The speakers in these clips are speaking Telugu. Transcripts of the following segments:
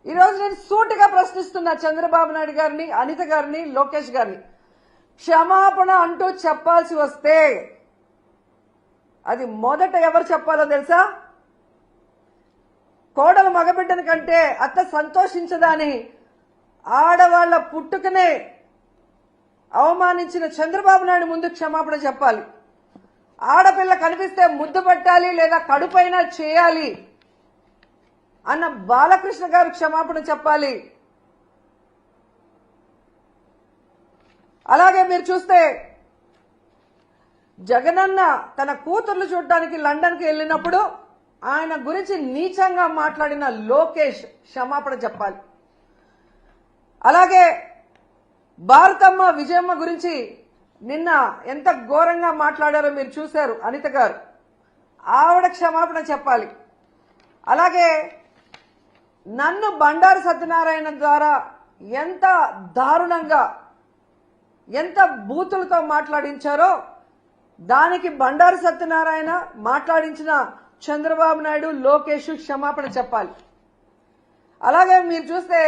ఈ రోజు నేను సూటిగా ప్రశ్నిస్తున్నా చంద్రబాబు నాయుడు గారిని, అనిత గారిని, లోకేష్ గారిని. క్షమాపణ అంటూ చెప్పాల్సి వస్తే అది మొదట ఎవరు చెప్పాలో తెలుసా? కోడలు మగబిడ్డని కంటే అత్త సంతోషించదని ఆడవాళ్ల పుట్టుకనే అవమానించిన చంద్రబాబు నాయుడు ముందు క్షమాపణ చెప్పాలి. ఆడపిల్ల కనిపిస్తే ముద్దు పెట్టాలి లేదా కడుపైనా చేయాలి అన్న బాలకృష్ణ గారు క్షమాపణ చెప్పాలి. అలాగే మీరు చూస్తే జగనన్న తన కూతుర్లు చూడటానికి లండన్కి వెళ్ళినప్పుడు ఆయన గురించి నీచంగా మాట్లాడిన లోకేష్ క్షమాపణ చెప్పాలి. అలాగే భారతమ్మ విజయమ్మ గురించి నిన్న ఎంత ఘోరంగా మాట్లాడారో మీరు చూశారు అనిత గారు, ఆవిడ క్షమాపణ చెప్పాలి. అలాగే నన్ను బండారు సత్యనారాయణ ద్వారా ఎంత దారుణంగా ఎంత బూతులతో మాట్లాడించారో దానికి బండారు సత్యనారాయణ మాట్లాడించిన చంద్రబాబు నాయుడు, లోకేష్ క్షమాపణ చెప్పాలి. అలాగే మీరు చూస్తే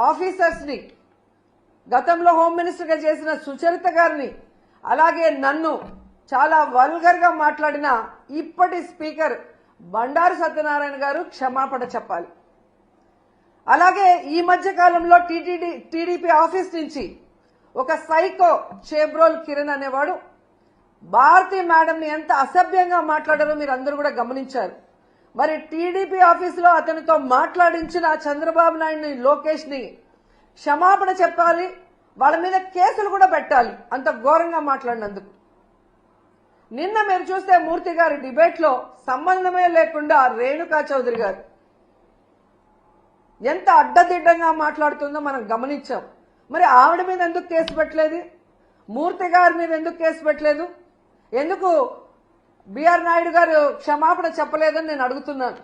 ఆఫీసర్స్ ని గతంలో హోమ్ మినిస్టర్ గా చేసిన సుచరిత గారిని, అలాగే నన్ను చాలా వల్గర్ గా మాట్లాడిన ఇప్పటి స్పీకర్ బండారు సత్యనారాయణ గారు క్షమాపణ చెప్పాలి. అలాగే ఈ మధ్య కాలంలో టీడీపీ ఆఫీస్ నుంచి ఒక సైకో చేబ్రోల్ కిరణ్ అనేవాడు భారతీ మేడంని ఎంత అసభ్యంగా మాట్లాడారో మీరు అందరూ కూడా గమనించారు. మరి టీడీపీ ఆఫీసులో అతనితో మాట్లాడించిన చంద్రబాబు నాయుడిని, లోకేష్ ని క్షమాపణ చెప్పాలి. వాళ్ళ మీద కేసులు కూడా పెట్టాలి అంత ఘోరంగా మాట్లాడినందుకు. నిన్న మీరు చూస్తే మూర్తి గారి డిబేట్ లో సంబంధమే లేకుండా రేణుకా చౌదరి గారు ఎంత అడ్డదిడ్డంగా మాట్లాడుతుందో మనం గమనించాం. మరి ఆవిడ మీద ఎందుకు కేసు పెట్టలేదు? మూర్తి గారి మీద ఎందుకు కేసు పెట్టలేదు? ఎందుకు బిఆర్ నాయుడు గారు క్షమాపణ చెప్పలేదని నేను అడుగుతున్నాను.